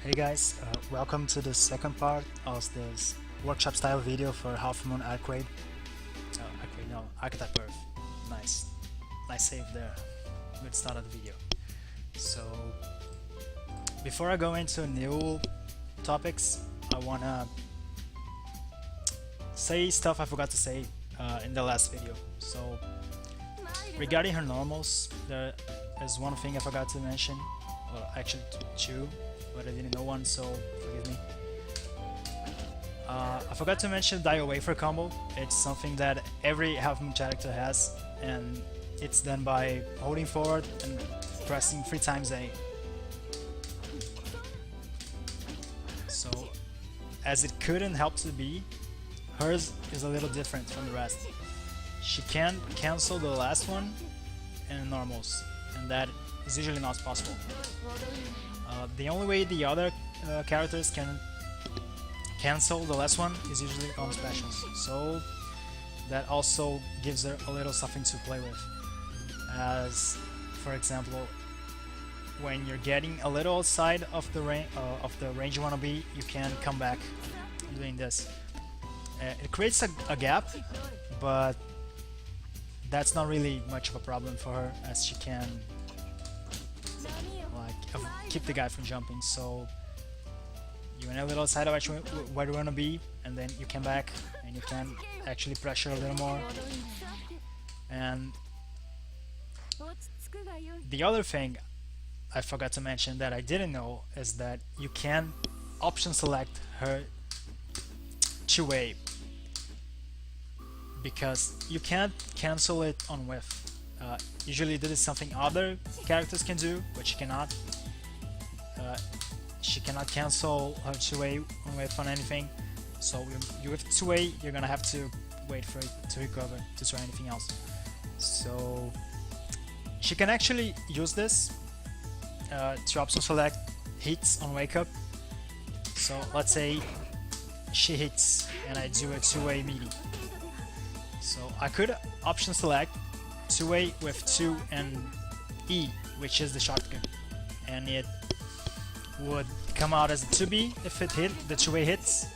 Hey guys, welcome to the second part of this workshop style video for Half Moon Arcade. No, Archetype Earth. Nice, nice save there. Good start of the video. So, before I go into new topics, I wanna say stuff I forgot to say in the last video. So, regarding her normals, there is one thing I forgot to mention. Well, actually two, but I didn't know one, so forgive me. I forgot to mention die away for combo. It's something that every half moon character has, and it's done by holding forward and pressing 3 times A. So, as it couldn't help to be, hers is a little different from the rest. She can cancel the last one in normals, and that is usually not possible. The only way the other characters can cancel the last one is usually on specials, so that also gives her a little something to play with. As for example, when you're getting a little outside of the range you want to be, you can come back doing this. It creates a gap, but that's not really much of a problem for her, as she can keep the guy from jumping. So you went a little outside of where you want to be, and then you came back and you can actually pressure a little more. And the other thing I forgot to mention that I didn't know is that you can option select her 2-way, because you can't cancel it on whiff. Usually this is something other characters can do, but she cannot. She cannot cancel her 2-way on whiff on anything. So you with 2-way, you're gonna have to wait for it to recover to try anything else. So she can actually use this to option select hits on wake up. So let's say she hits and I do a 2-way meaty. So I could option select 2-way with 2 and E, which is the shotgun, and it would come out as a 2B if it hit the 2-way hits,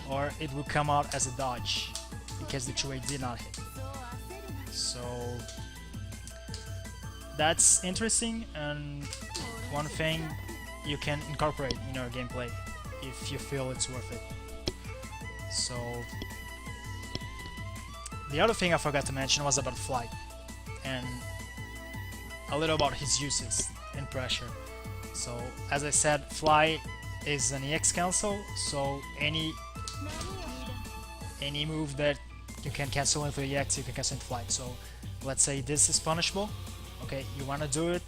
or it would come out as a dodge because the 2-way did not hit. So that's interesting, and one thing you can incorporate in your gameplay if you feel it's worth it. So the other thing I forgot to mention was about flight, and a little about his uses and pressure. So as I said, fly is an EX cancel, so any move that you can cancel with the EX, you can cancel in flight. So let's say this is punishable. Okay, you wanna do it,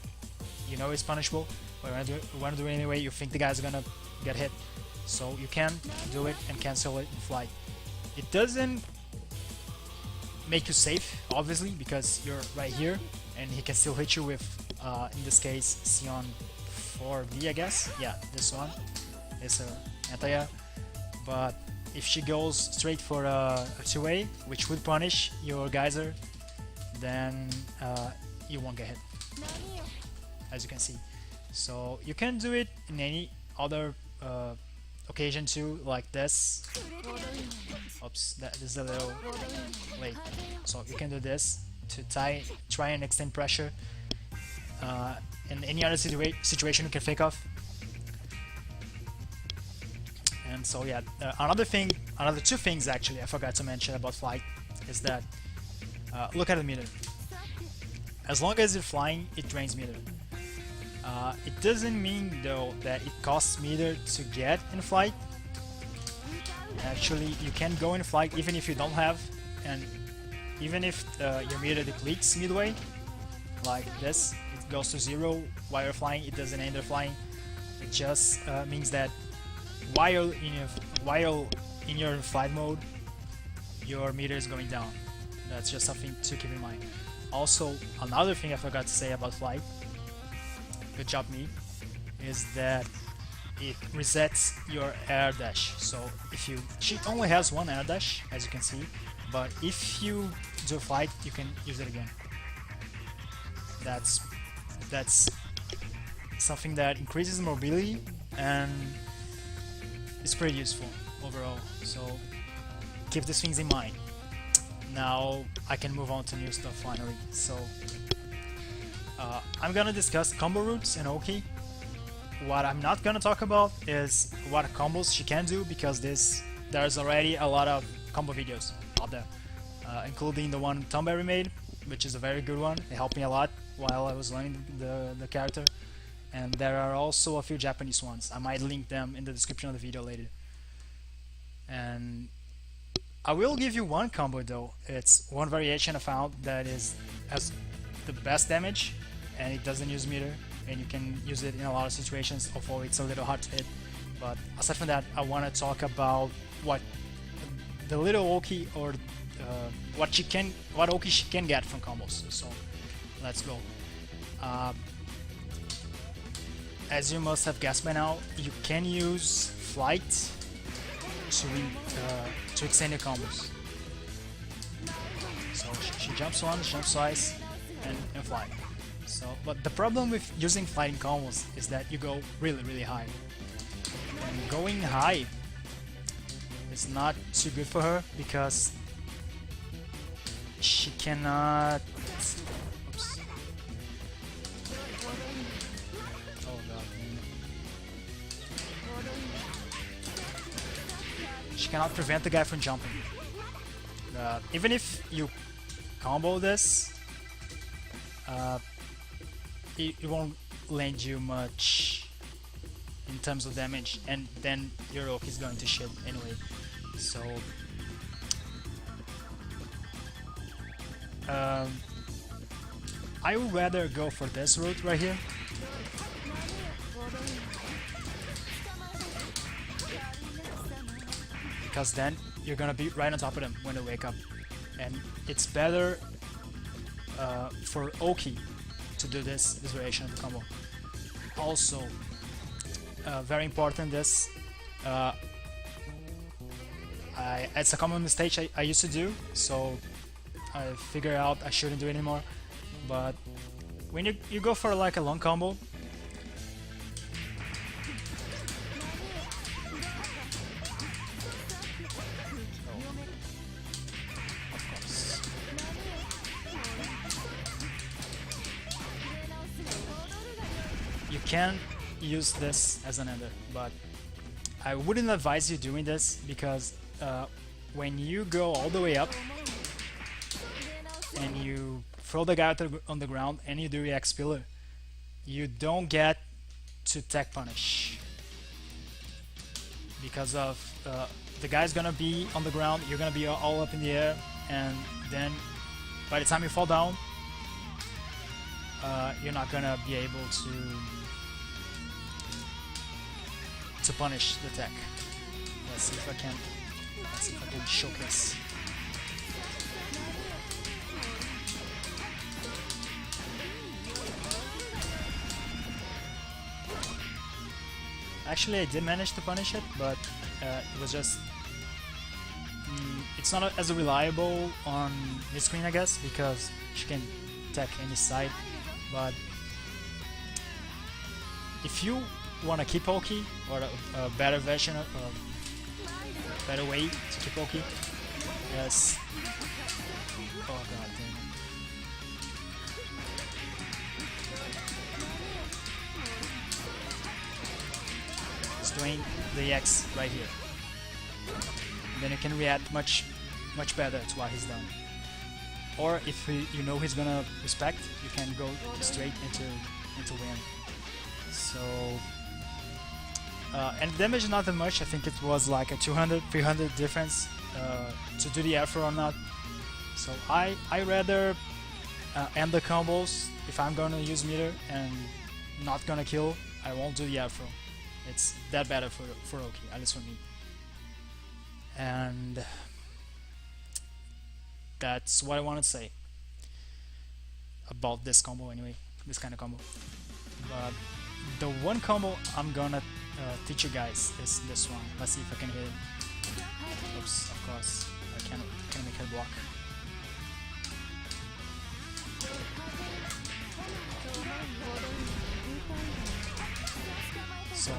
you know it's punishable, but you wanna do it anyway, you think the guy's gonna get hit. So you can do it and cancel it in flight. It doesn't make you safe, obviously, because you're right here and he can still hit you with in this case Sion 4B, I guess. Yeah, this one is a anti-air, but if she goes straight for a 2-way, which would punish your geyser, then you won't get hit, as you can see. So you can do it in any other occasion too, like this. Oops, that is a little late. So you can do this to try and extend pressure in any other situation you can think of. And so yeah, another two things actually I forgot to mention about flight is that look at the meter. As long as you're flying, it drains meter. It doesn't mean though that it costs meter to get in flight. Actually, you can go in flight even if you don't have, and even if your meter depletes midway, like this, it goes to 0 while you're flying, it doesn't end up flying. It just means that while in your flight mode, your meter is going down. That's just something to keep in mind. Also, another thing I forgot to say about flight, good job me, is that it resets your air dash. So she only has one air dash, as you can see, but if you do flight, you can use it again. That's something that increases mobility and it's pretty useful overall. So keep these things in mind. Now I can move on to new stuff finally. So I'm gonna discuss combo routes and Oki. What I'm not gonna talk about is what combos she can do, because there's already a lot of combo videos out there, including the one Tomberry made, which is a very good one. It helped me a lot while I was learning the character. And there are also a few Japanese ones. I might link them in the description of the video later. And I will give you one combo though. It's one variation I found that has the best damage, and it doesn't use meter, and you can use it in a lot of situations, although it's a little hard to hit. But aside from that, I want to talk about what the little Oki, or what Oki she can get from combos. So let's go. As you must have guessed by now, you can use flight to extend your combos. So she jumps once, jumps twice, and fly. So, but the problem with using flight in combos is that you go really high. And going high is not too good for her, because she cannot. Oops. Oh god. She cannot prevent the guy from jumping. Even if you combo this, it won't land you much in terms of damage, and then your Oki is going to shit anyway. So I would rather go for this route right here. Because then you're gonna be right on top of them when they wake up, and it's better for Oki to do this variation of the combo. Also, very important, this it's a common mistake I used to do, so I figured out I shouldn't do it anymore. But when you go for like a long combo, you can use this as an ender, but I wouldn't advise you doing this, because when you go all the way up and you throw the guy on the ground and you do react spiller, you don't get to tech punish, because of the guy's gonna be on the ground, you're gonna be all up in the air, and then by the time you fall down, you're not gonna be able to punish the tech. Let's see if I can showcase. Actually, I did manage to punish it, but it was just it's not as reliable on this screen, I guess, because she can tech any side. But if you want to keep Oki, or a better version of better way to keep Oki, yes. Oh god damn. It's doing the X right here. And then you can react much better to what he's done. Or if you know he's gonna respect, you can go straight into win. So and damage not that much. I think it was like a 200-300 difference to do the afro or not. So I rather end the combos. If I'm gonna use meter and not gonna kill, I won't do the afro. It's that better for Oki, at least for me. And that's what I want to say about this combo anyway, this kind of combo. But the one combo I'm gonna teach you guys is this one. Let's see if I can hit it. Oops, of course, I can't make her block. So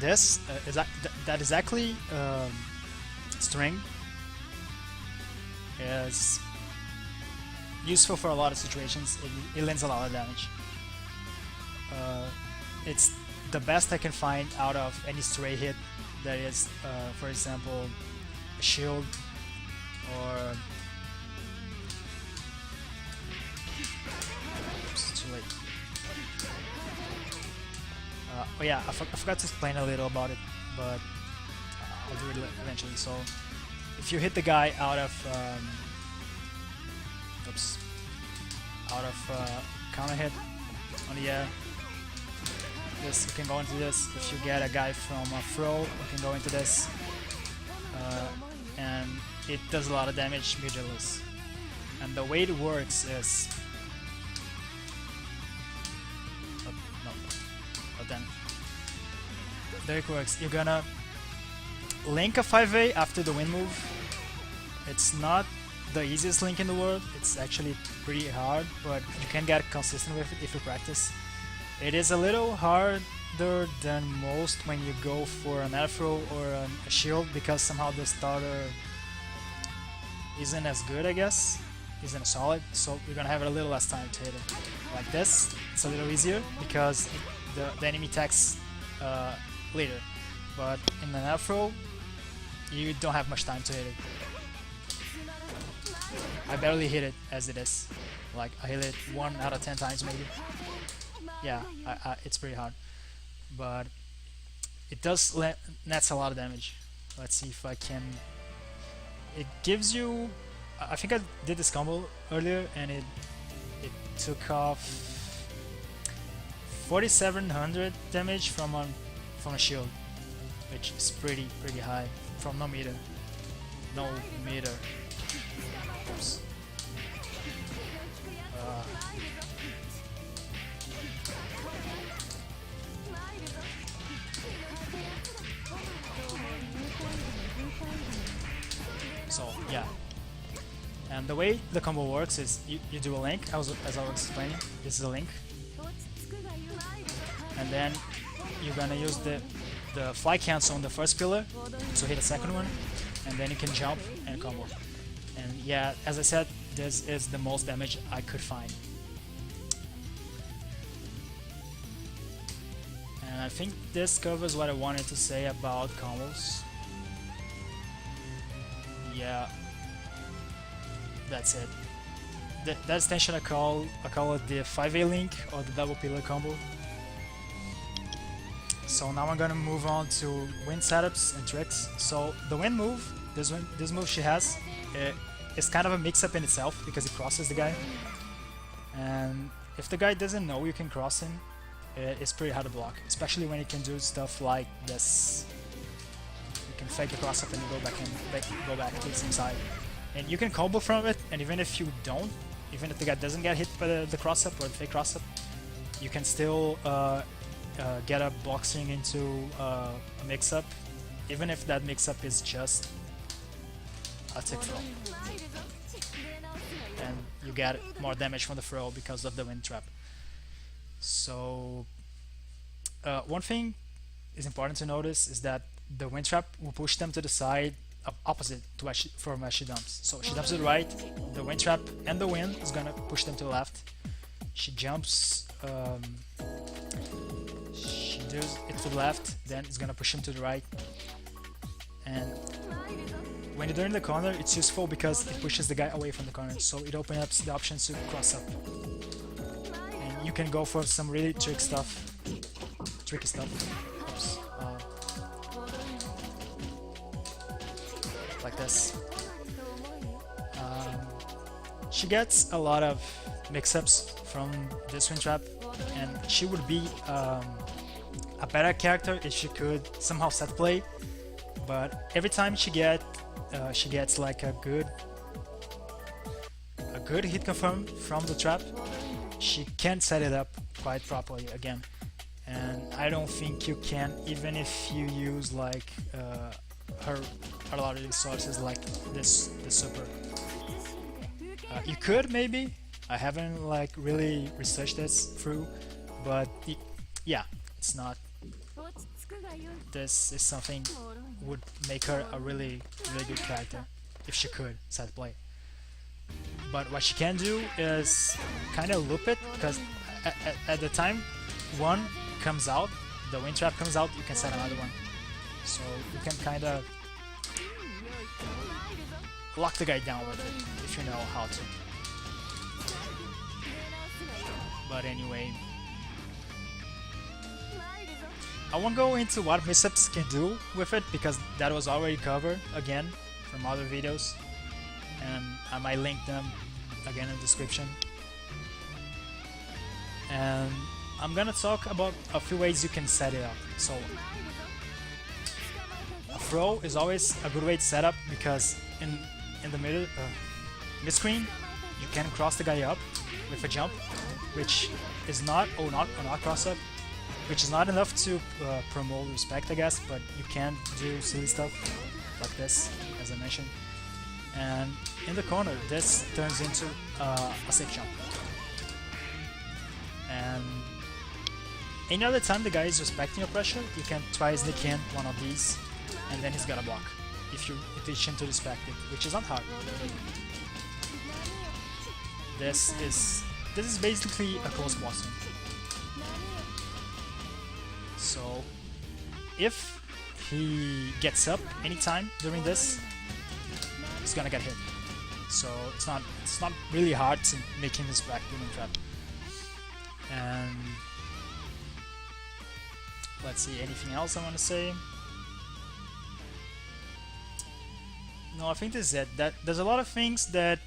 this that exactly string is useful for a lot of situations. It lands a lot of damage. It's the best I can find out of any stray hit that is, for example, a shield or... Oops, too late. Oh yeah, I forgot to explain a little about it, but I'll do it eventually. So if you hit the guy out of oops, out of counter hit on the air, this you can go into this. If you get a guy from a throw, you can go into this, and it does a lot of damage meterless. And the way it works is then there it works. You're gonna link a 5A after the wind move. It's not the easiest link in the world. It's actually pretty hard, but you can get consistent with it if you practice. It is a little harder than most when you go for an afro or a shield, because somehow the starter isn't as good, I guess. Isn't solid, so you're gonna have a little less time to hit it. Like this, it's a little easier because the enemy attacks later, but in an afro you don't have much time to hit it. I barely hit it as it is. Like I hit it 1 out of 10 times maybe. Yeah, it's pretty hard, but it does nets a lot of damage. Let's see if I can... It gives you... I think I did this combo earlier and it took off 4700 damage from a shield, which is pretty high from no meter. Oops. So yeah, and the way the combo works is you do a link, as I was explaining. This is a link, and then you're gonna use the fly cancel on the first pillar to hit a second one, and then you can jump and combo. And yeah, as I said, this is the most damage I could find. And I think this covers what I wanted to say about combos. Yeah, that's it. That extension I call it the 5A link or the double pillar combo. So now I'm gonna move on to wind setups and tricks. So the wind move, this move she has, is kind of a mix-up in itself because it crosses the guy. And if the guy doesn't know you can cross him, it's pretty hard to block, especially when you can do stuff like this. You can fake the cross up and you go back to the same side. And you can combo from it, and even if you don't, even if the guy doesn't get hit by the cross up or the fake cross up, you can still get a boxing into a mix-up, even if that mix-up is just a tick throw. And you get more damage from the throw because of the wind trap. So one thing is important to notice is that the wind trap will push them to the side opposite to from she dumps. So she dumps to the right, the wind trap and the wind is gonna push them to the left. She jumps, she does it to the left, then it's gonna push him to the right. And when you're in the corner, it's useful because it pushes the guy away from the corner, so it opens up the options to cross up. And you can go for some really tricky stuff. Oops. Like this. She gets a lot of mix-ups from this wind trap, and she would be a better character if she could somehow set play. But every time she gets like a good hit confirm from the trap, she can't set it up quite properly again. And I don't think you can, even if you use like a lot of resources like this super. You could maybe. I haven't like really researched this through, but yeah, it's not This is something would make her a really good character if she could side play. But what she can do is kind of loop it, because at the time one comes out, the wind trap comes out, you can set another one. So you can kind of lock the guy down with it if you know how to. But anyway, I won't go into what missteps can do with it, because that was already covered again from other videos, and I might link them again in the description. And I'm gonna talk about a few ways you can set it up. So a throw is always a good way to set up, because in the middle mid screen you can cross the guy up with a jump, which is not cross up, which is not enough to promote respect, I guess, but you can do silly stuff like this, as I mentioned. And in the corner, this turns into a safe jump. And any other time the guy is respecting your pressure, you can try sneak in one of these, and then he's gonna block if you teach him to respect it, which is not hard. This is basically a close bossing. So if he gets up anytime during this, he's gonna get hit. So it's not really hard to make him respect the wind trap. And let's see, anything else I want to say? No, I think this is it. There's a lot of things that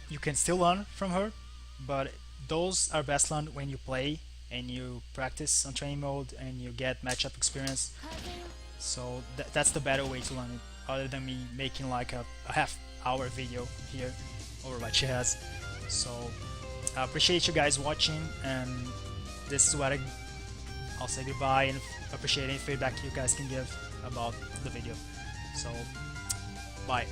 you can still learn from her, but those are best learned when you play and you practice on training mode and you get matchup experience. So that's the better way to learn it, other than me making like a half-hour video here over what she has. So I appreciate you guys watching, and this is what I'll say goodbye, and appreciate any feedback you guys can give about the video. So bye.